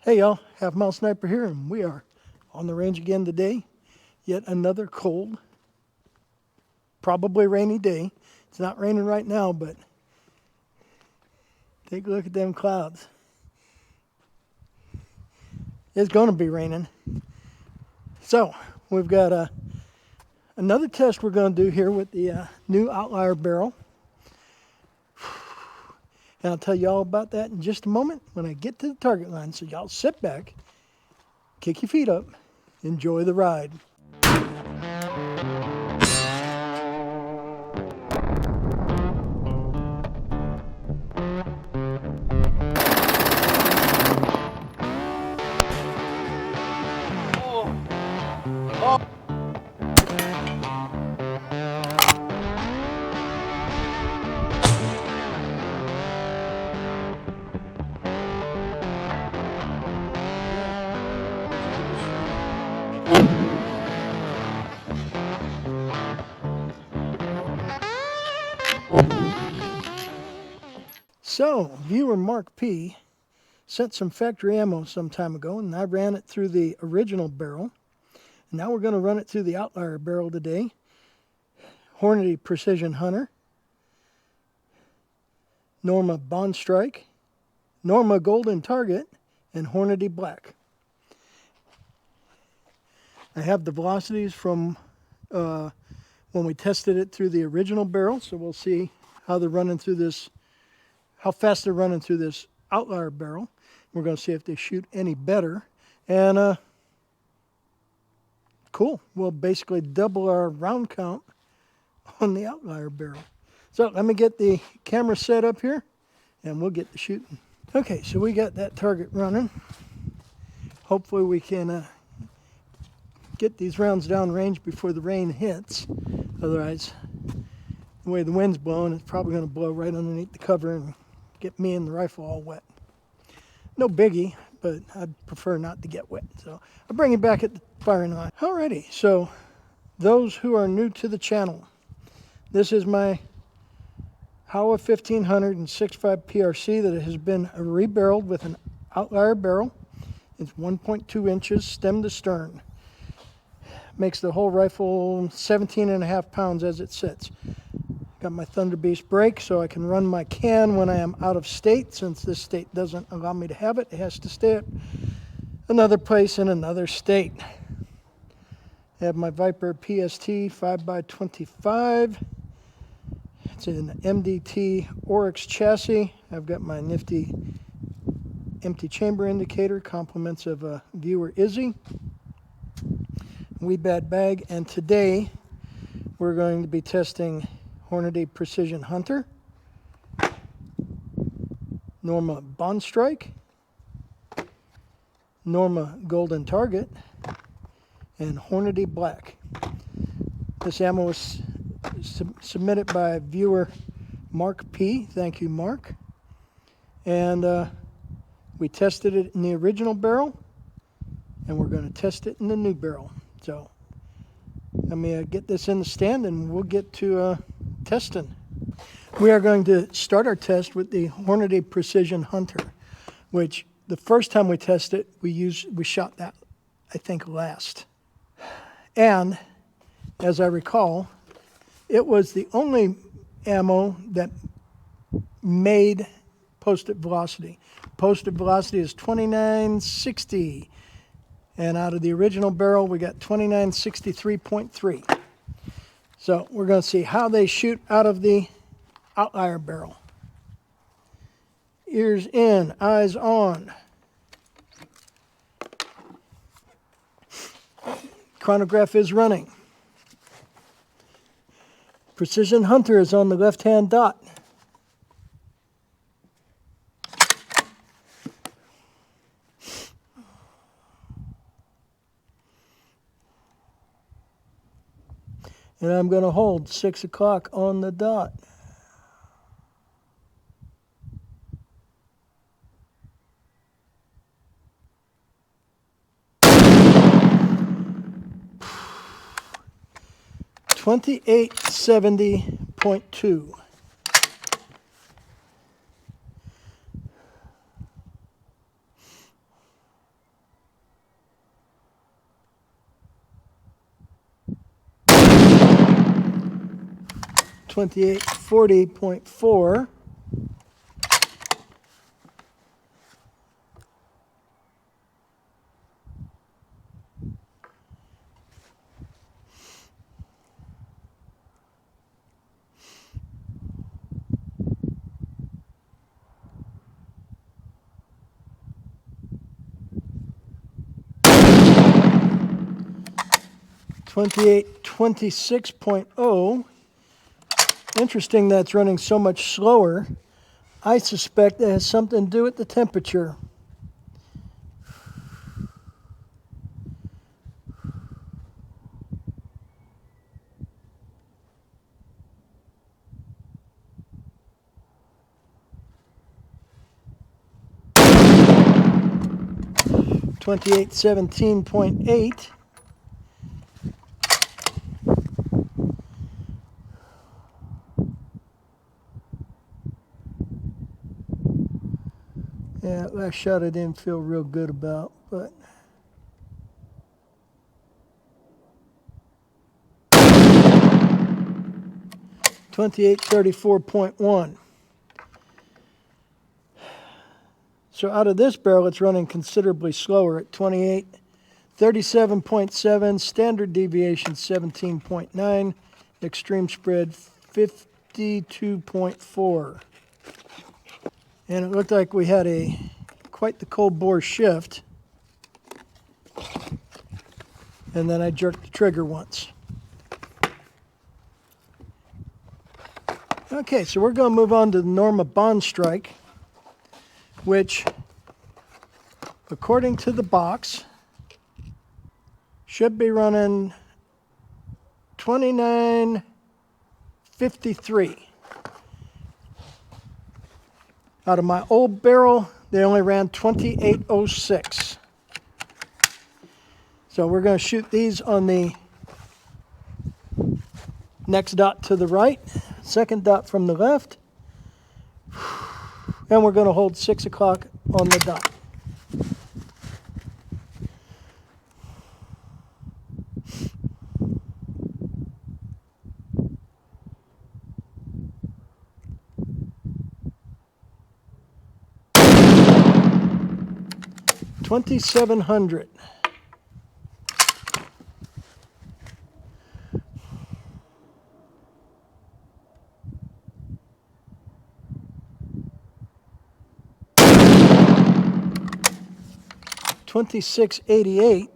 Hey y'all, Halfmilesniper here, and we are on the range again today. Yet another cold, probably rainy day. It's not raining right now, but take a look at them clouds. It's going to be raining. So, we've got another test we're going to do here with the new Outlier barrel. And I'll tell you all about that in just a moment when I get to the target line. So y'all sit back, kick your feet up, enjoy the ride. So, viewer Mark P sent some factory ammo some time ago, and I ran it through the original barrel. And now we're going to run it through the Outlier barrel today. Hornady Precision Hunter, Norma Bond Strike, Norma Golden Target, and Hornady Black. I have the velocities from when we tested it through the original barrel, so we'll see how they're running through this, how fast they're running through this Outlier barrel. We're going to see if they shoot any better. And cool, we'll basically double our round count on the Outlier barrel. So let me get the camera set up here and we'll get to shooting. Okay, so we got that target running. Hopefully we can get these rounds down range before the rain hits. Otherwise, the way the wind's blowing, it's probably going to blow right underneath the cover and get me and the rifle all wet. No biggie, but I'd prefer not to get wet. So I'll bring you back at the firing line. Alrighty, so those who are new to the channel, this is my Howa 1500 and 6.5 PRC that has been rebarreled with an Outlier barrel. It's 1.2 inches stem to stern. Makes the whole rifle 17.5 pounds as it sits. Got my Thunder Beast brake so I can run my can when I am out of state. Since this state doesn't allow me to have it, it has to stay at another place in another state. I have my Viper PST 5x25. It's an MDT Oryx chassis. I've got my nifty empty chamber indicator, compliments of viewer Izzy. Wee Bad Bag, and today we're going to be testing Hornady Precision Hunter, Norma Bond Strike, Norma Golden Target, and Hornady Black. This ammo was submitted by viewer Mark P. Thank you, Mark. And we tested it in the original barrel, and we're going to test it in the new barrel. So let me get this in the stand and we'll get to testing. We are going to start our test with the Hornady Precision Hunter, which the first time we tested it, we shot that, I think, last. And as I recall, it was the only ammo that made posted velocity. Posted velocity is 2960. And out of the original barrel, we got 2963.3. So we're going to see how they shoot out of the Outlier barrel. Ears in, eyes on. Chronograph is running. Precision Hunter is on the left-hand dot. And I'm going to hold 6 o'clock on the dot. $2870.2. 2840.4. .28 26.0. Interesting that's running so much slower. I suspect it has something to do with the temperature. .28 17.8. Yeah, last shot I didn't feel real good about, but 2834.1. So out of this barrel, it's running considerably slower at 2837.7, standard deviation 17.9, extreme spread 52.4. And it looked like we had quite the cold bore shift. And then I jerked the trigger once. Okay, so we're going to move on to the Norma Bond Strike, which, according to the box, should be running 2953. Out of my old barrel, they only ran 2806. So we're going to shoot these on the next dot to the right, second dot from the left, and we're going to hold 6 o'clock on the dot. $2,700. $2,688.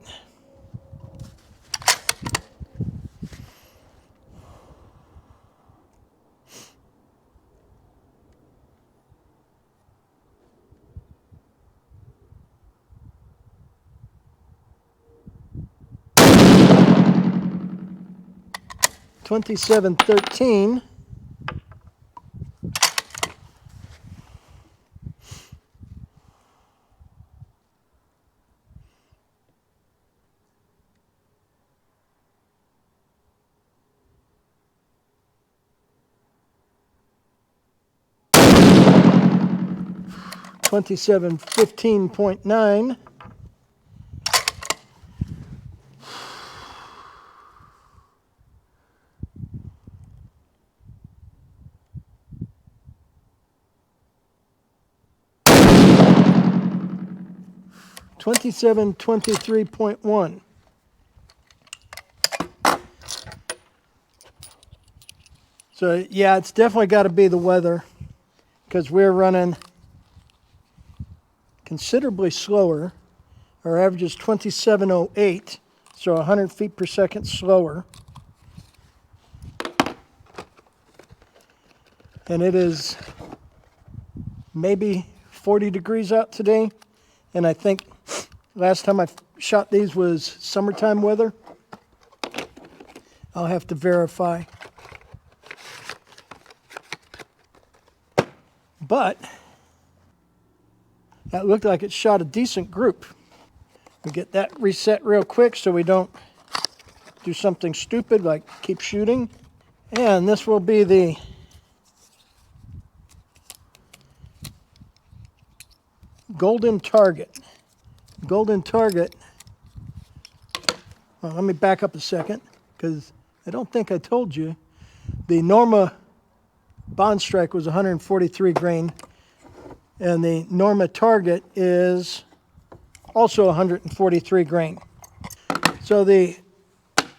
$2,713. $2,715.9. $2,723.1. So yeah, it's definitely got to be the weather, because we're running considerably slower. Our average is 2708, so 100 feet per second slower. And it is maybe 40 degrees out today. And I think last time I shot these was summertime weather. I'll have to verify. But that looked like it shot a decent group. We get that reset real quick so we don't do something stupid like keep shooting. And this will be the golden target. Golden target. Well, let me back up a second, because I don't think I told you. The Norma bond strike was 143 grain, and the Norma target is also 143 grain. So the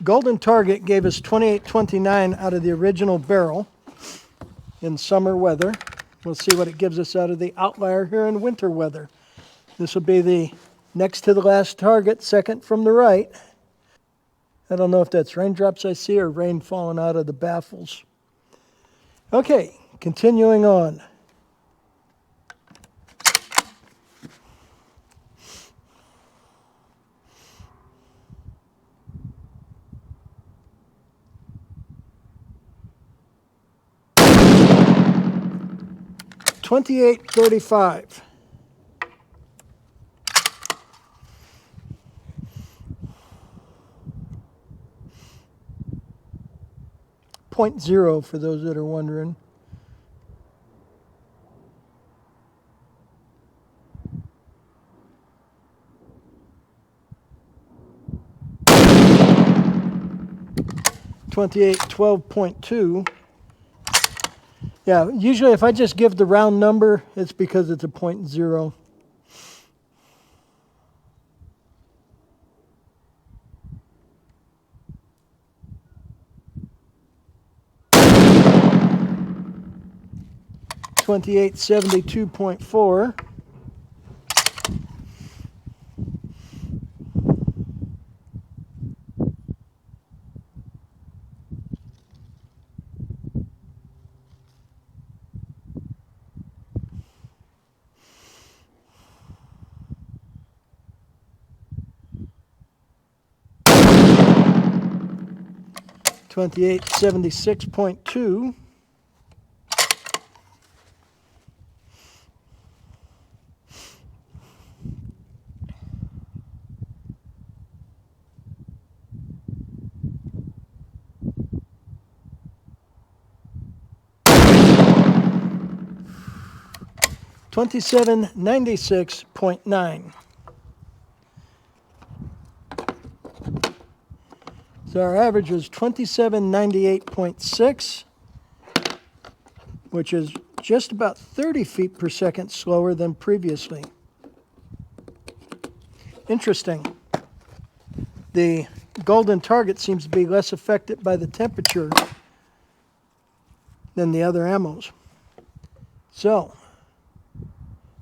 golden target gave us 28.29 out of the original barrel in summer weather. We'll see what it gives us out of the Outlier here in winter weather. This will be the next to the last target, second from the right. I don't know if that's raindrops I see or rain falling out of the baffles. Okay, continuing on. $28.35. .0 for those that are wondering. $28.12.2. Yeah, usually if I just give the round number, it's because it's a .0. $28.72.4. $28.76.2. $27.96.9. So our average was 2798.6, which is just about 30 feet per second slower than previously. Interesting. The golden target seems to be less affected by the temperature than the other ammos. So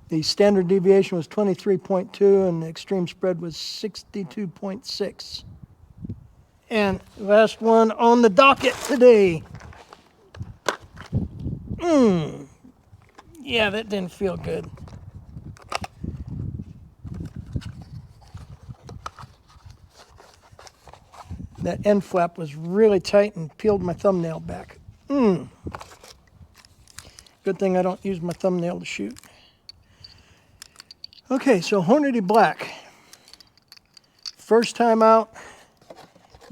the standard deviation was 23.2 and the extreme spread was 62.6. And last one on the docket today. Yeah, that didn't feel good. That end flap was really tight and peeled my thumbnail back. Good thing I don't use my thumbnail to shoot. Okay, so Hornady Black. First time out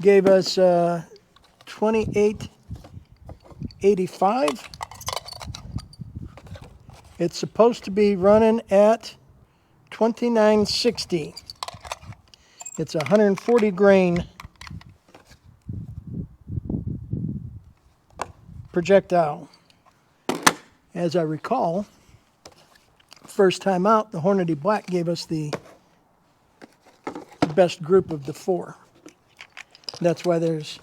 gave us 28.85. It's supposed to be running at 29.60. It's 140 grain projectile. As I recall, first time out, the Hornady Black gave us the best group of the four. That's why there's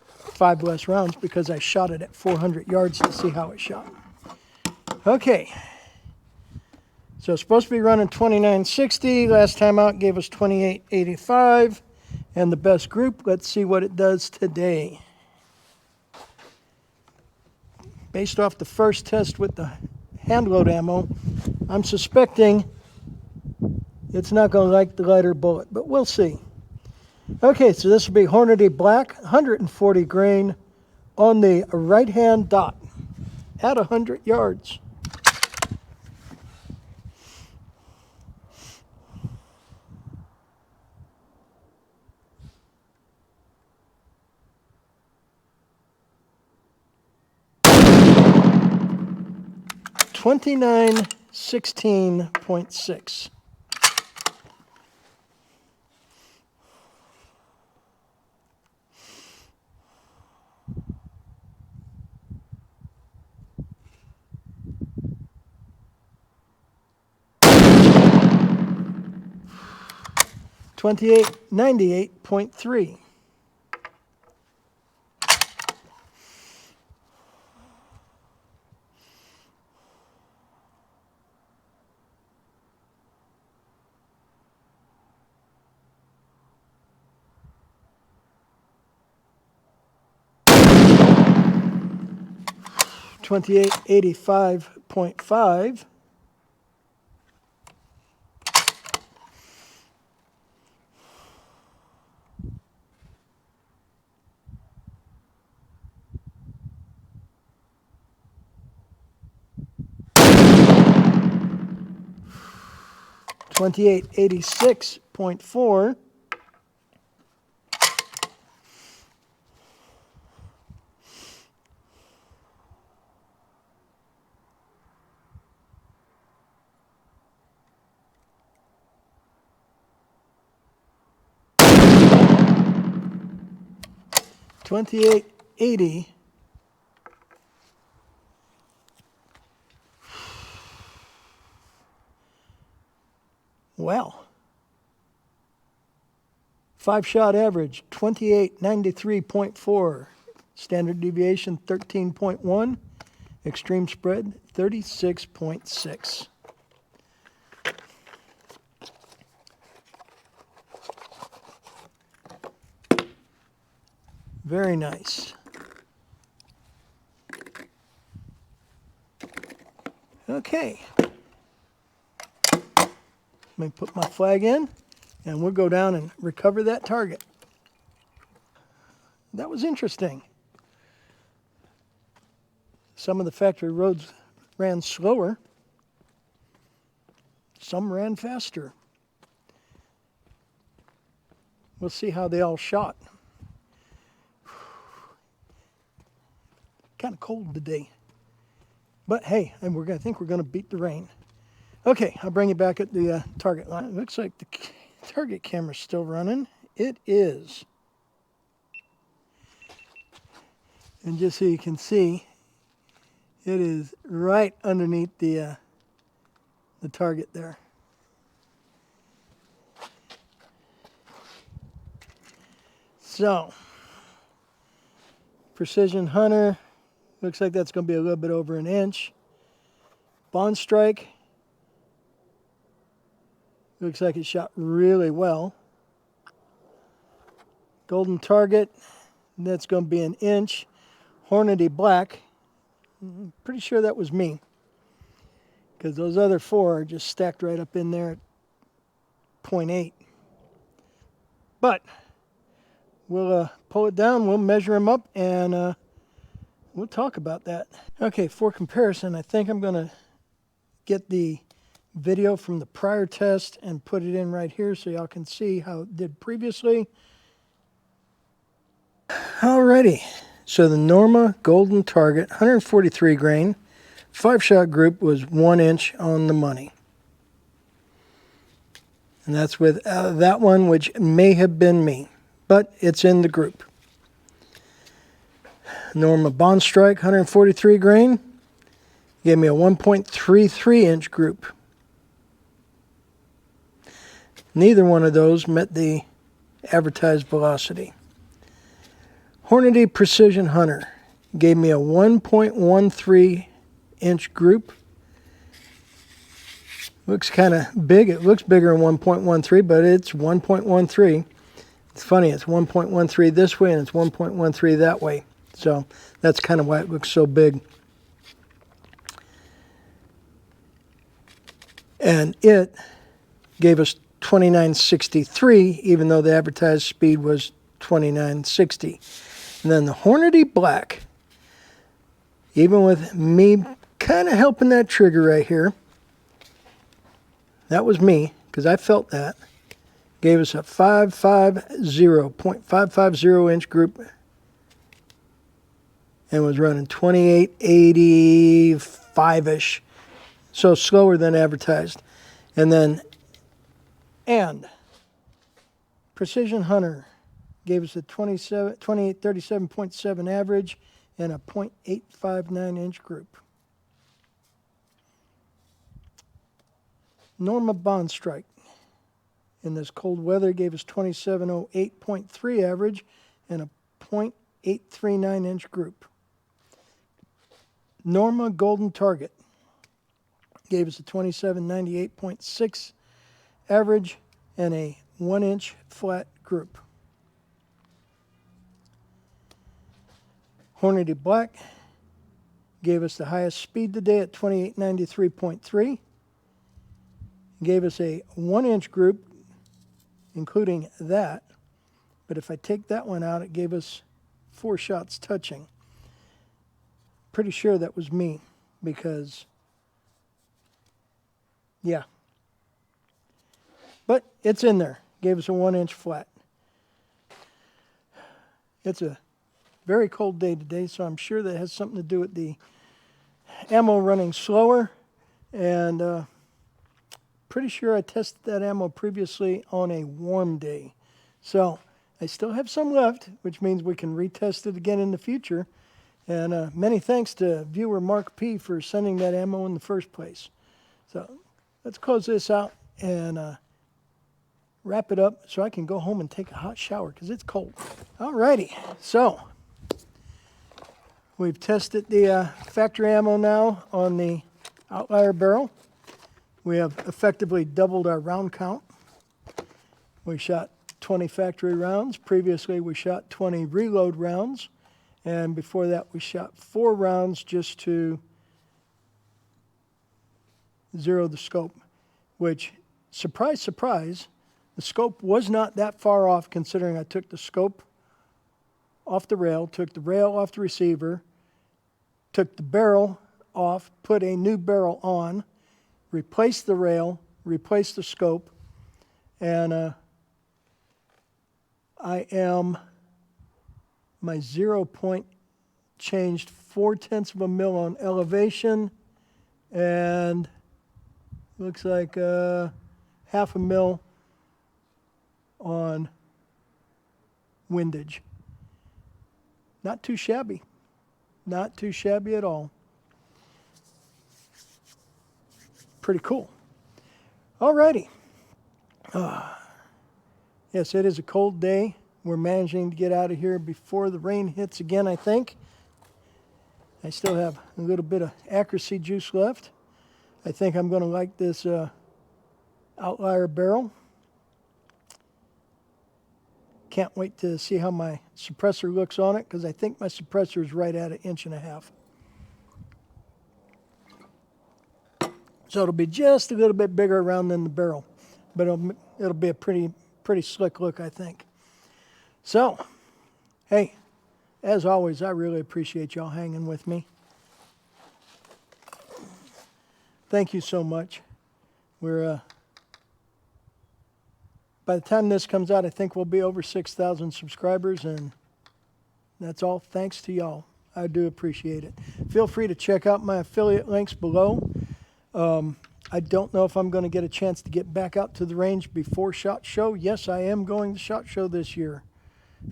5 less rounds, because I shot it at 400 yards to see how it shot. Okay, so it's supposed to be running 29.60. Last time out gave us 28.85. And the best group, let's see what it does today. Based off the first test with the hand load ammo, I'm suspecting it's not going to like the lighter bullet, but we'll see. Okay, so this will be Hornady Black, 140 grain on the right-hand dot at 100 yards. $29.16.6. 2898.3. $28.85.5. $28.86.4. $28.80. Well, 5-shot average 2893.4, standard deviation 13.1, extreme spread 36.6. Very nice. Okay. Let me put my flag in, and we'll go down and recover that target. That was interesting. Some of the factory roads ran slower. Some ran faster. We'll see how they all shot. Kind of cold today. But hey, I think we're going to beat the rain. Okay, I'll bring you back at the target line. It looks like the target camera's still running. It is. And just so you can see, it is right underneath the target there. So, Precision Hunter, looks like that's going to be a little bit over an inch. Bond Strike, looks like it shot really well. Golden Target, that's going to be an inch. Hornady Black, pretty sure that was me, because those other four are just stacked right up in there at 0.8. But we'll pull it down, we'll measure them up, and we'll talk about that. Okay, for comparison, I think I'm going to get the video from the prior test and put it in right here so y'all can see how it did previously. Alrighty, so the Norma Golden Target 143 grain 5-shot group was 1 inch on the money. And that's with that one, which may have been me, but it's in the group. Norma Bond Strike 143 grain gave me a 1.33 inch group. Neither one of those met the advertised velocity. Hornady Precision Hunter gave me a 1.13 inch group. Looks kind of big. It looks bigger than 1.13, but it's 1.13. It's funny, it's 1.13 this way and it's 1.13 that way. So that's kind of why it looks so big. And it gave us 2963, even though the advertised speed was 2960. And then the Hornady Black, even with me kind of helping that trigger right here, that was me, because I felt that, gave us a 0.550 inch group and was running 2885-ish, so slower than advertised. And then Precision Hunter gave us a 2837.7 average and a 0.859 inch group. Norma Bond Strike, in this cold weather. It gave us 2708.3 average and a .839 inch group. Norma Golden Target gave us a 2798.6 average and a 1 inch flat group. Hornady Black gave us the highest speed today at 2893.3. Gave us a 1 inch group, including that. But if I take that one out, it gave us 4 shots touching. Pretty sure that was me because, yeah. But it's in there. Gave us a 1 inch flat. It's a very cold day today, so I'm sure that has something to do with the ammo running slower. And pretty sure I tested that ammo previously on a warm day. So I still have some left, which means we can retest it again in the future. And many thanks to viewer Mark P for sending that ammo in the first place. So let's close this out and wrap it up so I can go home and take a hot shower because it's cold. Alrighty, so we've tested the factory ammo now on the Outlier barrel. We have effectively doubled our round count. We shot 20 factory rounds. Previously we shot 20 reload rounds. And before that we shot 4 rounds just to zero the scope. Which, surprise, surprise, the scope was not that far off considering I took the scope off the rail, took the rail off the receiver, took the barrel off, put a new barrel on, replaced the rail, replaced the scope, and my 0 point changed 0.4 of a mil on elevation, and looks like 0.5 mil on windage. Not too shabby. Not too shabby at all. Pretty cool. Alrighty. Yes, it is a cold day. We're managing to get out of here before the rain hits again, I think. I still have a little bit of accuracy juice left. I think I'm going to like this Outlier barrel. Can't wait to see how my suppressor looks on it because I think my suppressor is right at 1.5 inches. So it'll be just a little bit bigger around than the barrel, but it'll be a pretty slick look, I think. So, hey, as always, I really appreciate y'all hanging with me. Thank you so much. We're by the time this comes out, I think we'll be over 6,000 subscribers, and that's all thanks to y'all. I do appreciate it. Feel free to check out my affiliate links below. I don't know if I'm going to get a chance to get back out to the range before SHOT Show. Yes, I am going to SHOT Show this year.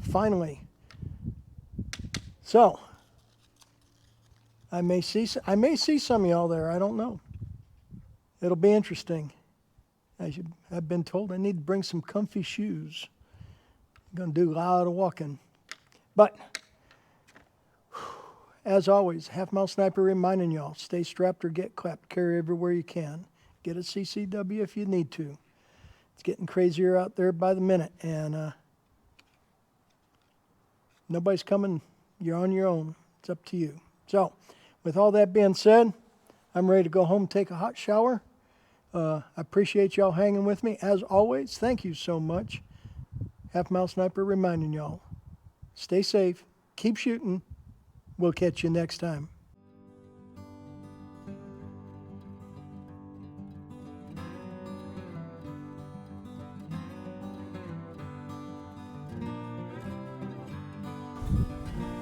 Finally. So, I may see some of y'all there. I don't know. It'll be interesting. I've been told I need to bring some comfy shoes. I'm going to do a lot of walking. But, as always, Halfmilesniper reminding y'all, stay strapped or get clapped. Carry everywhere you can. Get a CCW if you need to. It's getting crazier out there by the minute, and nobody's coming. You're on your own. It's up to you. So, with all that being said, I'm ready to go home and take a hot shower. I appreciate y'all hanging with me. As always, thank you so much. Halfmilesniper reminding y'all, stay safe, keep shooting. We'll catch you next time.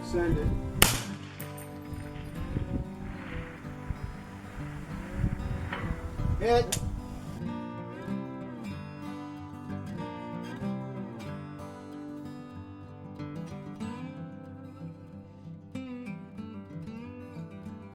Send it. Hit.